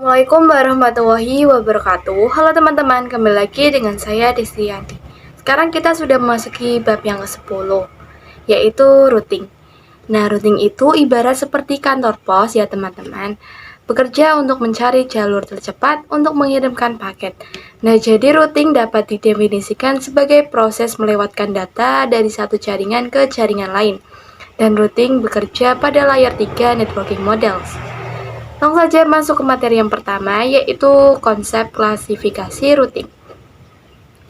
Assalamualaikum warahmatullahi wabarakatuh. Halo teman-teman, kembali lagi dengan saya Destianti. Sekarang kita sudah memasuki bab yang ke-10, yaitu routing. Nah, routing itu ibarat seperti kantor pos ya teman-teman. Bekerja untuk mencari jalur tercepat untuk mengirimkan paket. Nah, jadi routing dapat didefinisikan sebagai proses melewatkan data dari satu jaringan ke jaringan lain. Dan routing bekerja pada layar 3 networking models. Langsung saja masuk ke materi yang pertama, yaitu konsep klasifikasi routing.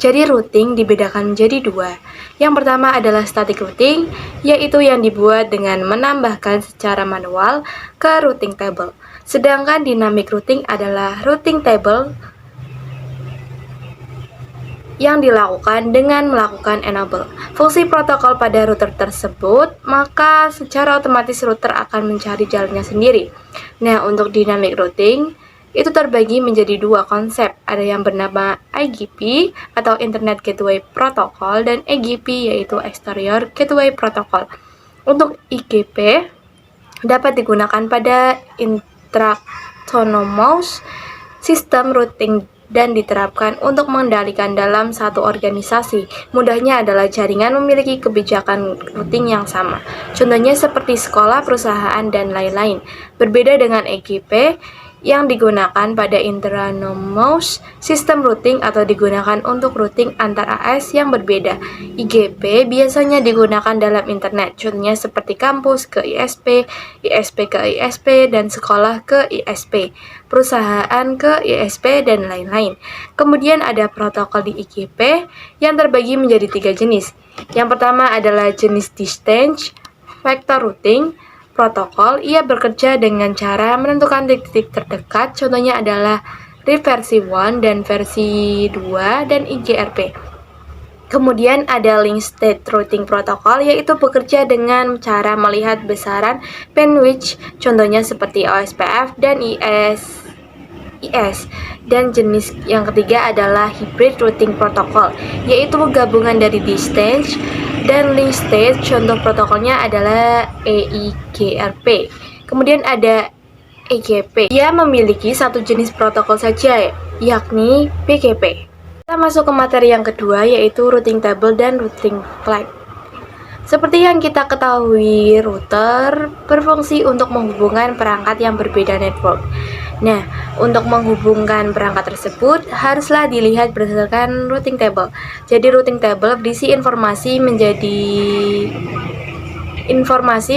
Jadi routing dibedakan menjadi dua. Yang pertama adalah static routing, yaitu yang dibuat dengan menambahkan secara manual ke routing table. Sedangkan dynamic routing adalah routing table yang dilakukan dengan melakukan enable fungsi protokol pada router tersebut, maka secara otomatis router akan mencari jalannya sendiri. Nah, untuk dynamic routing itu terbagi menjadi dua konsep, ada yang bernama IGP atau Internet Gateway Protocol dan EGP yaitu Exterior Gateway Protocol. Untuk IGP dapat digunakan pada intra-autonomous sistem routing dan diterapkan untuk mengendalikan dalam satu organisasi. Mudahnya adalah jaringan memiliki kebijakan routing yang sama. Contohnya seperti sekolah, perusahaan, dan lain-lain. Berbeda dengan EGP yang digunakan pada intranomous sistem routing atau digunakan untuk routing antar AS yang berbeda. IGP biasanya digunakan dalam internet, contohnya seperti kampus ke ISP, ISP ke ISP, dan sekolah ke ISP, perusahaan ke ISP, dan lain-lain. Kemudian ada protokol di IGP yang terbagi menjadi 3 jenis. Yang pertama adalah jenis distance vector routing protokol. Ia bekerja dengan cara menentukan titik-titik terdekat, contohnya adalah RIP versi 1 dan versi 2 dan IGRP. Kemudian ada link state routing protokol, yaitu bekerja dengan cara melihat besaran bandwidth, contohnya seperti OSPF dan IS. Dan jenis yang ketiga adalah hybrid routing protocol, yaitu gabungan dari distance dan link state. Contoh protokolnya adalah EIGRP. Kemudian ada EGP. Ia memiliki satu jenis protokol saja, yakni PGP. Kita masuk ke materi yang kedua, yaitu routing table dan routing flag. Seperti yang kita ketahui, router berfungsi untuk menghubungkan perangkat yang berbeda network. Nah, untuk menghubungkan perangkat tersebut haruslah dilihat berdasarkan routing table. Jadi routing table berisi informasi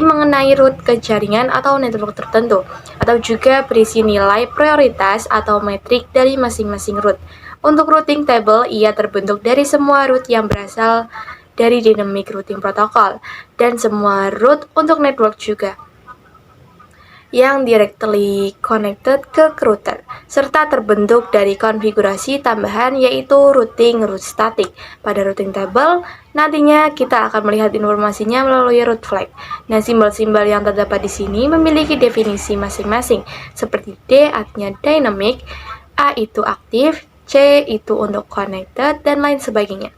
mengenai route ke jaringan atau network tertentu, atau juga berisi nilai prioritas atau metrik dari masing-masing route. Untuk routing table, ia terbentuk dari semua route yang berasal dari dynamic routing protocol dan semua route untuk network juga yang directly connected ke router, serta terbentuk dari konfigurasi tambahan yaitu routing route static. Pada routing table, nantinya kita akan melihat informasinya melalui route flag. Nah, simbol-simbol yang terdapat di sini memiliki definisi masing-masing, seperti D artinya dynamic, A itu aktif, C itu untuk connected, dan lain sebagainya.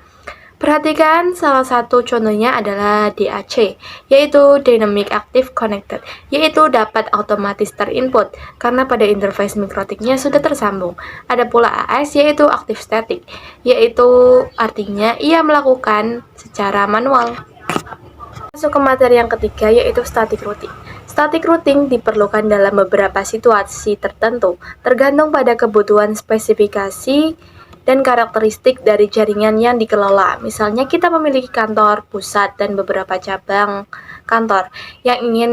Perhatikan salah satu contohnya adalah DAC, yaitu Dynamic Active Connected, yaitu dapat otomatis terinput karena pada interface mikrotiknya sudah tersambung. Ada pula AS, yaitu Active Static, yaitu artinya ia melakukan secara manual. Masuk ke materi yang ketiga, yaitu Static Routing. Static routing diperlukan dalam beberapa situasi tertentu, tergantung pada kebutuhan spesifikasi dan karakteristik dari jaringan yang dikelola. Misalnya kita memiliki kantor pusat dan beberapa cabang kantor yang ingin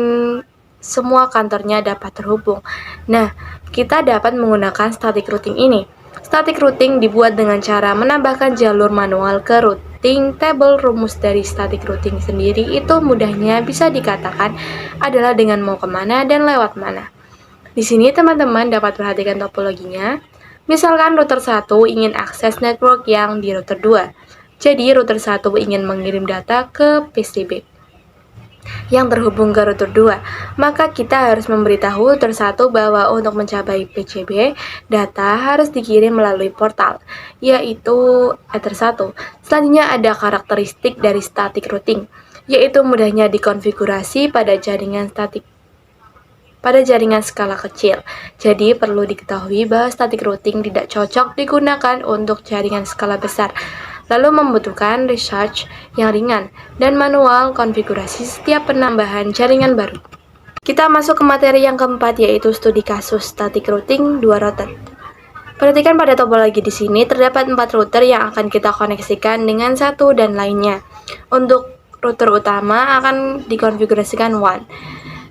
semua kantornya dapat terhubung. Nah, kita dapat menggunakan static routing ini. Static routing dibuat dengan cara menambahkan jalur manual ke routing table. Rumus dari static routing sendiri itu mudahnya bisa dikatakan adalah dengan mau kemana dan lewat mana. Di sini teman-teman dapat perhatikan topologinya. Misalkan router 1 ingin akses network yang di router 2. Jadi router 1 ingin mengirim data ke PCB yang terhubung ke router 2. Maka kita harus memberitahu router 1 bahwa untuk mencapai PCB, data harus dikirim melalui portal, yaitu Ether 1. Selanjutnya ada karakteristik dari static routing, yaitu mudahnya dikonfigurasi pada jaringan static pada jaringan skala kecil. Jadi perlu diketahui bahwa static routing tidak cocok digunakan untuk jaringan skala besar, lalu membutuhkan research yang ringan dan manual konfigurasi setiap penambahan jaringan baru. Kita masuk ke materi yang keempat, yaitu studi kasus static routing 2 router. Perhatikan pada topologi di sini terdapat 4 router yang akan kita koneksikan dengan satu dan lainnya. Untuk router utama akan dikonfigurasikan WAN.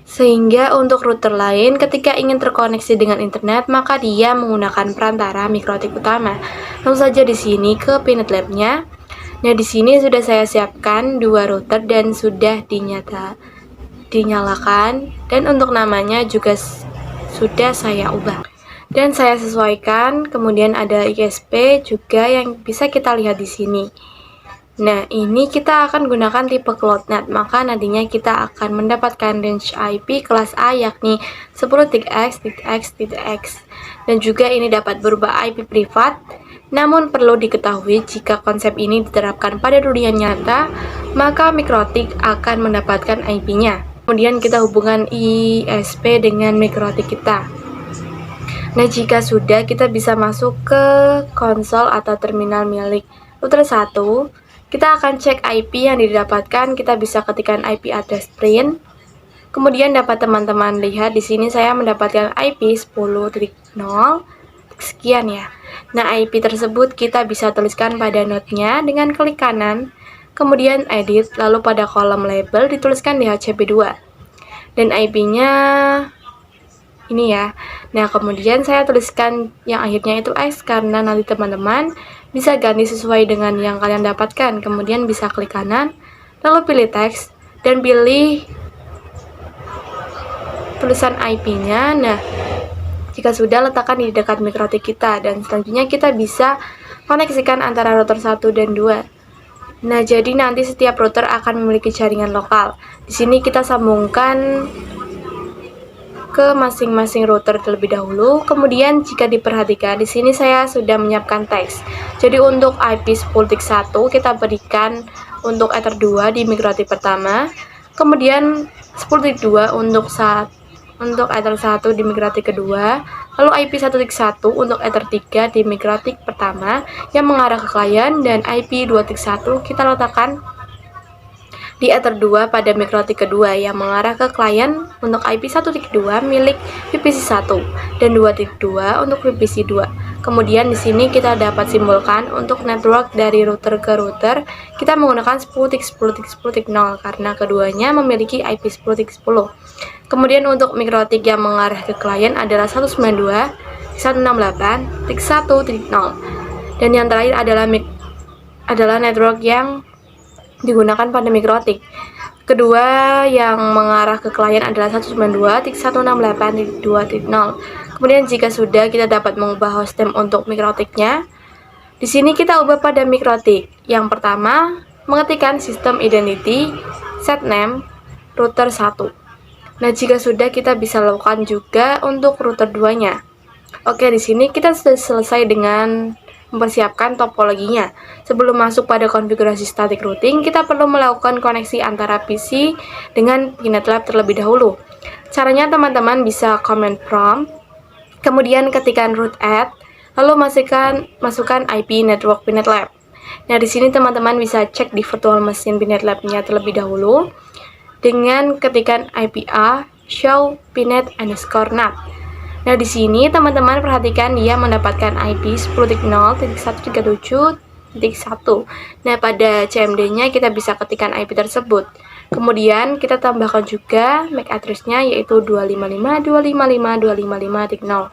Sehingga untuk router lain ketika ingin terkoneksi dengan internet maka dia menggunakan perantara mikrotik utama. Langsung saja di sini ke Pinet Lab-nya. Nah, di sini sudah saya siapkan 2 router dan sudah dinyalakan, dan untuk namanya juga sudah saya ubah dan saya sesuaikan. Kemudian ada ISP juga yang bisa kita lihat di sini. Nah, ini kita akan gunakan tipe CloudNet, maka nantinya kita akan mendapatkan range IP kelas A yakni 10.x.x.x, dan juga ini dapat berubah IP privat. Namun perlu diketahui jika konsep ini diterapkan pada dunia nyata, maka mikrotik akan mendapatkan IP-nya. Kemudian kita hubungkan ISP dengan mikrotik kita. Nah, jika sudah, kita bisa masuk ke konsol atau terminal milik router 1. Kita akan cek IP yang didapatkan. Kita bisa ketikkan IP address print. Kemudian dapat teman-teman lihat di sini saya mendapatkan IP 10.0 sekian ya. Nah, IP tersebut kita bisa tuliskan pada node-nya dengan klik kanan, kemudian edit, lalu pada kolom label dituliskan DHCP2 dan IP-nya ini ya. Nah, kemudian saya tuliskan yang akhirnya itu X karena nanti teman-teman bisa ganti sesuai dengan yang kalian dapatkan. Kemudian bisa klik kanan, lalu pilih teks dan pilih tulisan IP-nya. Nah, jika sudah, letakkan di dekat mikrotik kita dan selanjutnya kita bisa koneksikan antara router 1 dan 2. Nah, jadi nanti setiap router akan memiliki jaringan lokal. Di sini kita sambungkan ke masing-masing router terlebih dahulu. Kemudian jika diperhatikan di sini saya sudah menyiapkan teks. Jadi untuk IP 10.1 kita berikan untuk Ether 2 di mikrotik pertama. Kemudian 10.2 untuk Ether 1 di mikrotik kedua. Lalu IP 1.1 untuk Ether 3 di mikrotik pertama yang mengarah ke klien, dan IP 2.1 kita letakkan di Ether 2 pada mikrotik kedua yang mengarah ke klien untuk IP 1.2 milik VPC 1 dan 2.2 untuk VPC 2. Kemudian di sini kita dapat simbolkan untuk network dari router ke router kita menggunakan 10.10.10.0 karena keduanya memiliki IP 10.10. Kemudian untuk mikrotik yang mengarah ke klien adalah 192.168.1.0, dan yang terakhir adalah network yang digunakan pada mikrotik kedua yang mengarah ke klien adalah 192.168.2.0. Kemudian jika sudah, kita dapat mengubah hostname untuk mikrotiknya. Di sini kita ubah pada mikrotik. Yang pertama, mengetikkan sistem identity set name router 1. Nah, jika sudah, kita bisa lakukan juga untuk router 2-nya. Oke, di sini kita sudah selesai dengan mempersiapkan topologinya. Sebelum masuk pada konfigurasi static routing, kita perlu melakukan koneksi antara PC dengan Pinet Lab terlebih dahulu. Caranya teman-teman bisa command prompt, kemudian ketikkan root add, lalu masukkan IP network Pinet Lab. Nah, di sini teman-teman bisa cek di virtual machine Pinet Lab-nya terlebih dahulu dengan ketikan IPA show pinet_nat. Nah, di sini teman-teman perhatikan dia mendapatkan IP 10.0.137.1. Nah, pada CMD-nya kita bisa ketikkan IP tersebut. Kemudian kita tambahkan juga MAC address-nya yaitu 255.255.255.0.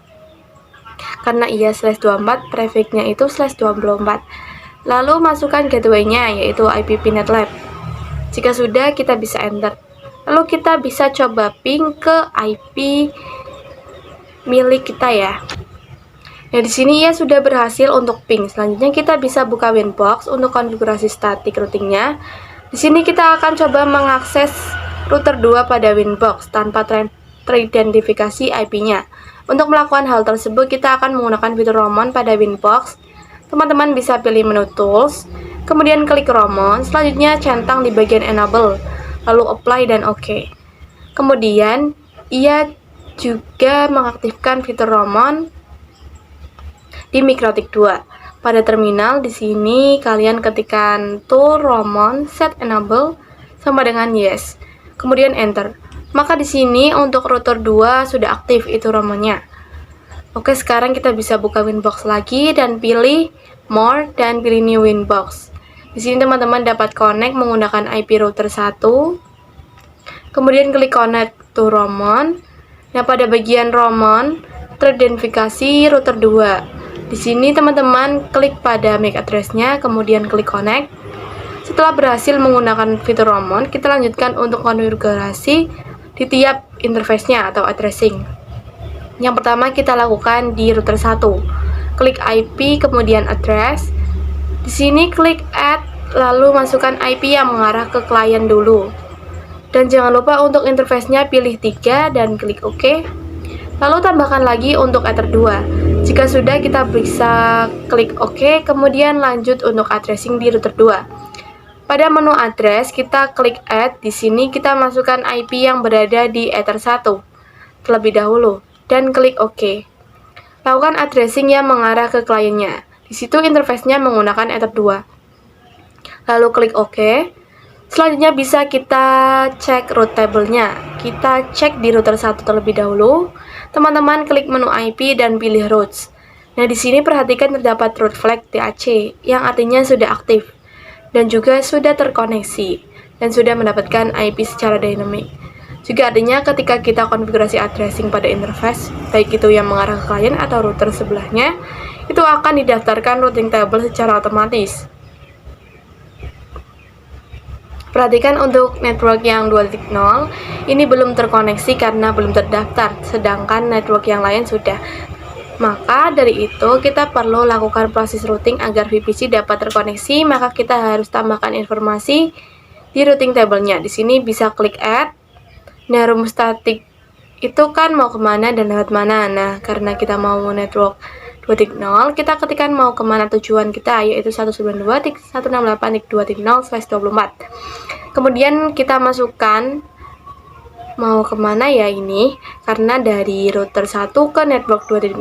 Karena ia /24, prefix-nya itu /24. Lalu masukkan gateway-nya yaitu IP Pinet Lab. Jika sudah, kita bisa enter. Lalu kita bisa coba ping ke IP milik kita ya. Nah, di sini ya sudah berhasil untuk ping. Selanjutnya kita bisa buka Winbox untuk konfigurasi static routingnya. Di sini kita akan coba mengakses router 2 pada Winbox tanpa teridentifikasi IP-nya. Untuk melakukan hal tersebut, kita akan menggunakan fitur Roamon pada Winbox. Teman-teman bisa pilih menu Tools, kemudian klik Roamon, selanjutnya centang di bagian Enable, lalu Apply dan OK. Kemudian, ia juga mengaktifkan fitur Roamon di Mikrotik 2. Pada terminal di sini kalian ketikkan tool Roamon set enable sama dengan yes. Kemudian enter. Maka di sini untuk router 2 sudah aktif itu Roamonnya. Oke, sekarang kita bisa buka Winbox lagi dan pilih more dan pilih new Winbox. Di sini teman-teman dapat connect menggunakan IP router 1. Kemudian klik connect to Roamon. Nah, pada bagian Roamon teridentifikasi router 2. Di sini teman-teman klik pada MAC address-nya, kemudian klik connect. Setelah berhasil menggunakan fitur Roamon, kita lanjutkan untuk konfigurasi di tiap interface-nya atau addressing. Yang pertama kita lakukan di router 1. Klik IP kemudian address. Di sini klik add lalu masukkan IP yang mengarah ke klien dulu. Dan jangan lupa untuk interface-nya pilih 3 dan klik OK. Lalu tambahkan lagi untuk Ether 2. Jika sudah, kita bisa klik OK, kemudian lanjut untuk addressing di router 2. Pada menu address, kita klik add. Di sini kita masukkan IP yang berada di Ether 1 terlebih dahulu dan klik OK. Lakukan addressing yang mengarah ke kliennya. Di situ interface-nya menggunakan Ether 2. Lalu klik OK. Selanjutnya bisa kita cek route table-nya. Kita cek di router 1 terlebih dahulu. Teman-teman klik menu IP dan pilih routes. Nah, di sini perhatikan terdapat route flag TAC yang artinya sudah aktif dan juga sudah terkoneksi dan sudah mendapatkan IP secara dynamic. Juga artinya ketika kita konfigurasi addressing pada interface, baik itu yang mengarah ke klien atau router sebelahnya, itu akan didaftarkan routing table secara otomatis. Perhatikan untuk network yang 2.0, ini belum terkoneksi karena belum terdaftar, sedangkan network yang lain sudah. Maka dari itu kita perlu lakukan proses routing agar VPC dapat terkoneksi, maka kita harus tambahkan informasi di routing table-nya. Di sini bisa klik add. Nah, rumus statik itu kan mau kemana dan lewat mana. Nah, karena kita mau network 2.0, kita ketikkan mau kemana tujuan kita, yaitu 192.168.2.0/24. Kemudian kita masukkan mau kemana ya ini, karena dari router 1 ke network 2.0,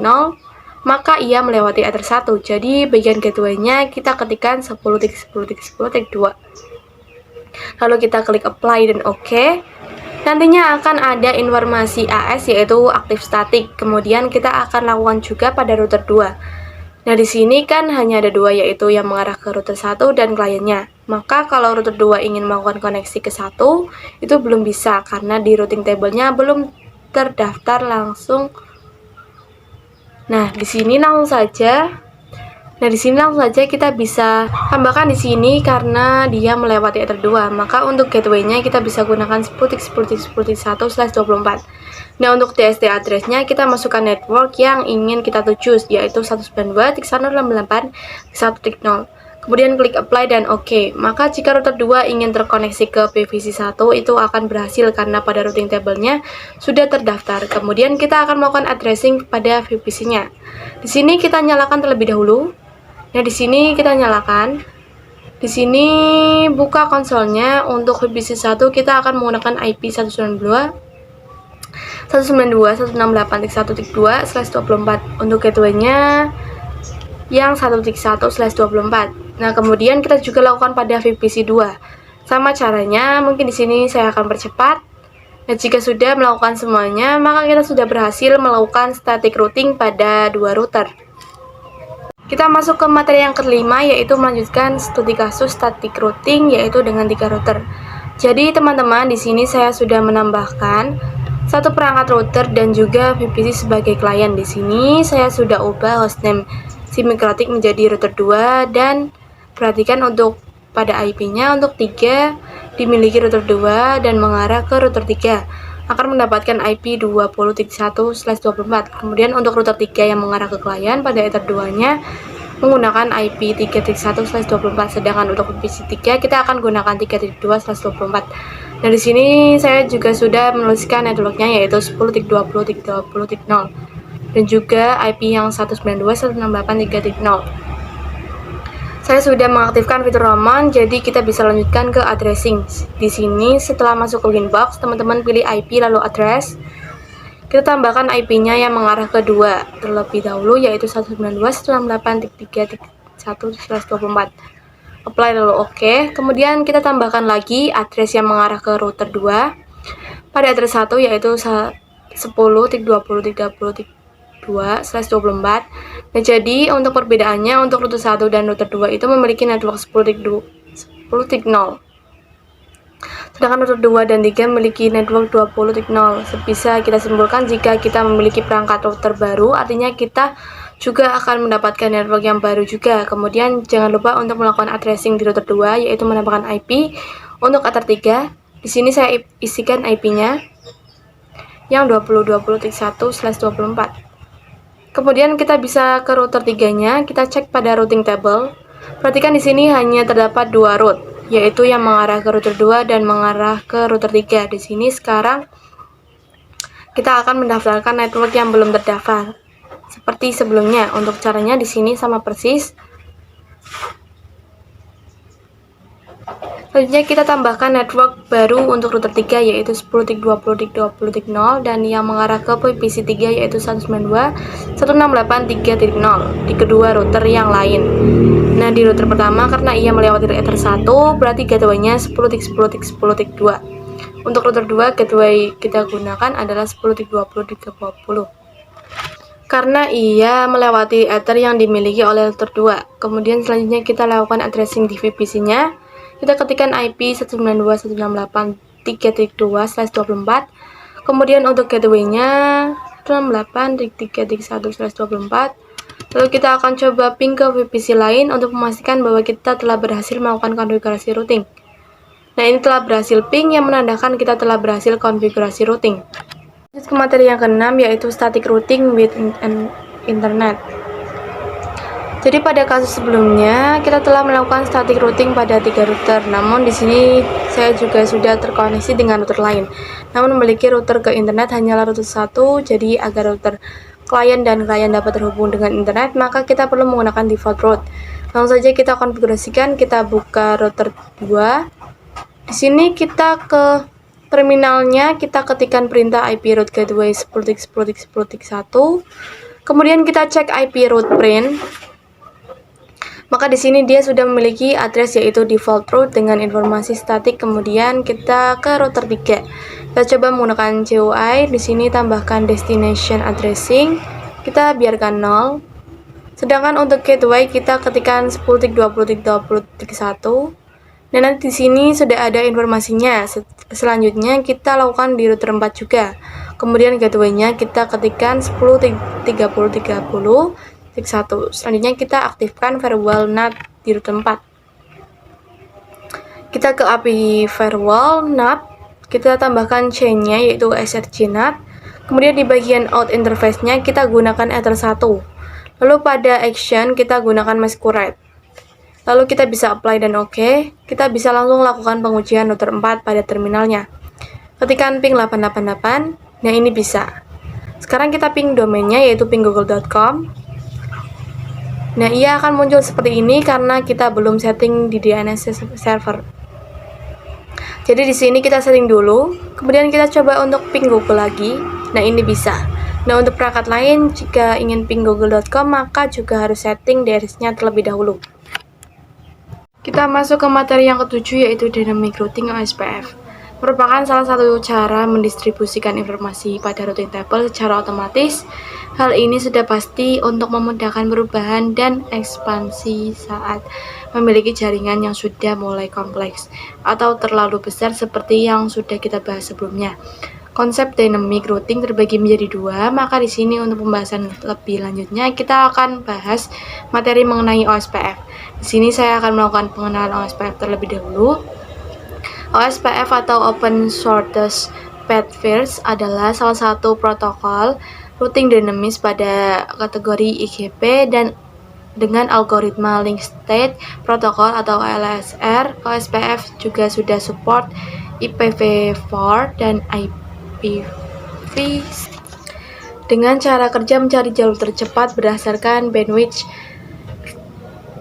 maka ia melewati Ether 1. Jadi bagian gateway-nya kita ketikkan 10.10.10.2. Lalu kita klik apply dan OK. Nantinya akan ada informasi AS yaitu aktif statik. Kemudian kita akan lakukan juga pada router 2. Nah, di sini kan hanya ada 2 yaitu yang mengarah ke router 1 dan kliennya. Maka kalau router 2 ingin melakukan koneksi ke 1, itu belum bisa karena di routing table-nya belum terdaftar langsung. Nah, di sini langsung saja kita bisa tambahkan di sini karena dia melewati Ether 2. Maka untuk gateway-nya kita bisa gunakan 10.10.10.1/24. Nah, untuk TST address-nya kita masukkan network yang ingin kita tuju, yaitu 192.168.1.0. Kemudian klik apply dan OK. Maka jika router 2 ingin terkoneksi ke PVC 1, itu akan berhasil karena pada routing table-nya sudah terdaftar. Kemudian kita akan melakukan addressing pada VPC-nya. Di sini kita nyalakan terlebih dahulu. Nah, di sini kita nyalakan. Di sini buka konsolnya. Untuk VPC 1 kita akan menggunakan IP 192.168.1.2/24. Untuk gateway-nya yang 1.1/24. Nah, kemudian kita juga lakukan pada VPC 2. Sama caranya, mungkin di sini saya akan percepat. Nah, jika sudah melakukan semuanya, maka kita sudah berhasil melakukan static routing pada 2 router. Kita masuk ke materi yang kelima, yaitu melanjutkan studi kasus static routing, yaitu dengan 3 router. Jadi teman-teman, di sini saya sudah menambahkan satu perangkat router dan juga VPC sebagai klien. Di sini saya sudah ubah hostname si Mikrotik menjadi router 2 dan perhatikan untuk pada IP-nya untuk 3 dimiliki router 2 dan mengarah ke router 3 akan mendapatkan IP 20.1/24. Kemudian untuk router 3 yang mengarah ke klien pada Ether 2-nya menggunakan IP 3.1/24, sedangkan untuk VPC 3 kita akan gunakan 3.2/24. Nah, di sini saya juga sudah menuliskan networknya yaitu 10.20.20.0 dan juga IP yang 192.168.3.0. Saya sudah mengaktifkan fitur Roamon, jadi kita bisa lanjutkan ke addressing. Di sini setelah masuk ke Winbox, teman-teman pilih IP lalu address. Kita tambahkan IP-nya yang mengarah ke 2 terlebih dahulu, yaitu 192.168.3.1/24. Apply lalu OK. Kemudian kita tambahkan lagi address yang mengarah ke router 2 pada address 1, yaitu 10.20.30.2/24. Nah, jadi untuk perbedaannya, untuk router 1 dan router 2 itu memiliki network 10.0. Sedangkan router 2 dan 3 memiliki network 20.0. Bisa kita simpulkan jika kita memiliki perangkat router baru, artinya kita juga akan mendapatkan network yang baru juga. Kemudian jangan lupa untuk melakukan addressing di router 2, yaitu menambahkan IP. Untuk router 3, di sini saya isikan IP-nya yang 20.20.1/24. Kemudian kita bisa ke router 3-nya, kita cek pada routing table. Perhatikan di sini hanya terdapat 2 route, yaitu yang mengarah ke router 2 dan mengarah ke router 3. Di sini sekarang kita akan mendaftarkan network yang belum terdaftar seperti sebelumnya. Untuk caranya di sini sama persis. Selanjutnya kita tambahkan network baru untuk router 3, yaitu 10.20.20.0 dan yang mengarah ke VPC 3 yaitu 192.168.3.0 di kedua router yang lain. Nah, di router pertama karena ia melewati ether 1, berarti gateway-nya 10.10.10.2. Untuk router 2, gateway kita gunakan adalah 10.20.20 karena ia melewati ether yang dimiliki oleh router 2. Kemudian selanjutnya kita lakukan addressing di VPC-nya. Kita ketikkan IP 192.168.3.2/24. Kemudian untuk gateway-nya 168.3.1/24. Lalu kita akan coba ping ke VPC lain untuk memastikan bahwa kita telah berhasil melakukan konfigurasi routing. Nah, ini telah berhasil ping yang menandakan kita telah berhasil konfigurasi routing. Lanjut ke materi yang ke-6, yaitu static routing with internet. Jadi pada kasus sebelumnya kita telah melakukan static routing pada 3 router. Namun di sini saya juga sudah terkoneksi dengan router lain. Namun memiliki router ke internet hanyalah router 1. Jadi agar router klien dan klien dapat terhubung dengan internet, maka kita perlu menggunakan default route. Langsung saja kita konfigurasikan. Kita buka router 2. Di sini kita ke terminalnya, kita ketikkan perintah IP route gateway 10.10.10.1. Kemudian kita cek IP route print. Maka di sini dia sudah memiliki address yaitu default route dengan informasi statik. Kemudian kita ke router 3. Kita coba menggunakan CUI. Di sini tambahkan destination addressing. Kita biarkan 0. Sedangkan untuk gateway kita ketikkan 10.20.20.1. Dan nanti di sini sudah ada informasinya. Selanjutnya kita lakukan di router 4 juga. Kemudian gateway-nya kita ketikkan 10.30.30. 1. Selanjutnya kita aktifkan firewall NAT di router 4. Kita ke API firewall NAT, kita tambahkan chain-nya yaitu SRC NAT. Kemudian di bagian out interface-nya kita gunakan ether 1. Lalu pada action kita gunakan masquerade. Lalu kita bisa apply dan OK. Kita bisa langsung lakukan pengujian router 4 pada terminalnya. Ketikkan ping 888. Nah, ini bisa. Sekarang kita ping domainnya yaitu pinggoogle.com. Nah, ia akan muncul seperti ini karena kita belum setting di DNS server. Jadi di sini kita setting dulu, kemudian kita coba untuk ping Google lagi. Nah, ini bisa. Nah, untuk perangkat lain jika ingin ping google.com maka juga harus setting DNS-nya terlebih dahulu. Kita masuk ke materi yang ke-7 yaitu dynamic routing OSPF. Merupakan salah satu cara mendistribusikan informasi pada routing table secara otomatis. Hal ini sudah pasti untuk memudahkan perubahan dan ekspansi saat memiliki jaringan yang sudah mulai kompleks atau terlalu besar seperti yang sudah kita bahas sebelumnya. Konsep dynamic routing terbagi menjadi 2, maka di sini untuk pembahasan lebih lanjutnya kita akan bahas materi mengenai OSPF. Di sini saya akan melakukan pengenalan OSPF terlebih dahulu. OSPF atau Open Shortest Path First adalah salah satu protokol routing dinamis pada kategori IGP dan dengan algoritma Link State Protocol atau LSR. OSPF juga sudah support IPv4 dan IPv6 dengan cara kerja mencari jalur tercepat berdasarkan bandwidth,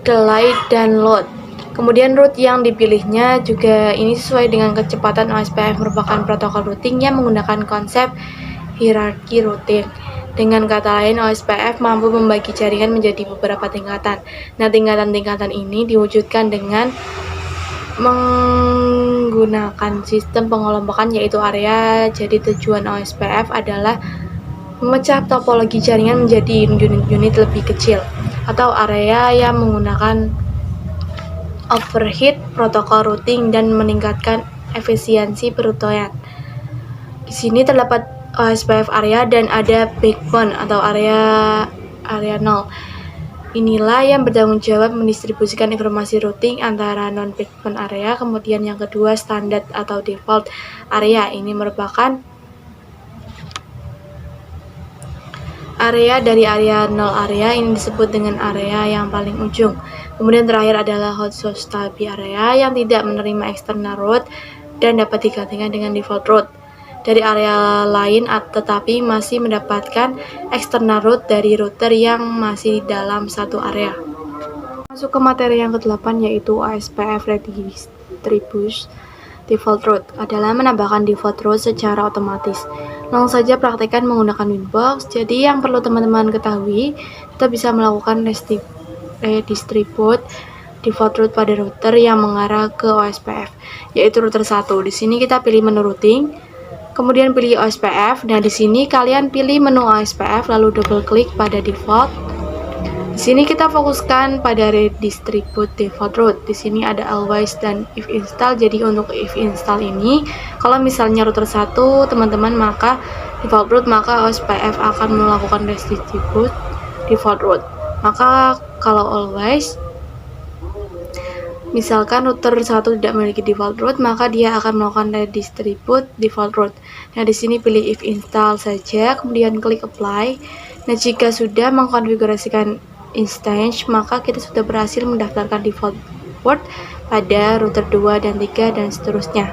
delay, dan load. Kemudian route yang dipilihnya juga ini sesuai dengan kecepatan. OSPF merupakan protokol routing yang menggunakan konsep hierarki routing. Dengan kata lain, OSPF mampu membagi jaringan menjadi beberapa tingkatan. Nah, tingkatan-tingkatan ini diwujudkan dengan menggunakan sistem pengelompokan yaitu area. Jadi tujuan OSPF adalah memecah topologi jaringan menjadi unit-unit lebih kecil atau area yang menggunakan overhead protokol routing dan meningkatkan efisiensi peruntutan. Di sini terdapat OSPF area dan ada backbone atau area 0. Inilah yang bertanggung jawab mendistribusikan informasi routing antara non-backbone area. Kemudian yang kedua, standar atau default area. Ini merupakan area dari area 0 area, ini disebut dengan area yang paling ujung. Kemudian terakhir adalah hotsource stub area yang tidak menerima external route dan dapat digantikan dengan default route dari area lain tetapi masih mendapatkan external route dari router yang masih dalam satu area. Masuk ke materi yang ke-8 yaitu OSPF Redistribute Default Route adalah menambahkan default route secara otomatis. Langsung saja praktekkan menggunakan Winbox. Jadi yang perlu teman-teman ketahui, kita bisa melakukan redistribute default route pada router yang mengarah ke OSPF, yaitu router 1. Di sini kita pilih menu routing, kemudian pilih OSPF. Nah, di sini kalian pilih menu OSPF lalu double klik pada default. Di sini kita fokuskan pada redistribute default route. Di sini ada always dan if install. Jadi untuk if install ini, kalau misalnya router 1 teman-teman maka default route, maka OSPF akan melakukan redistribute default route. Maka kalau always, misalkan router 1 tidak memiliki default route, maka dia akan melakukan redistribute default route. Nah, di sini pilih if install saja, kemudian klik apply. Nah, jika sudah mengkonfigurasikan instance, maka kita sudah berhasil mendaftarkan default port pada router 2 dan 3 dan seterusnya.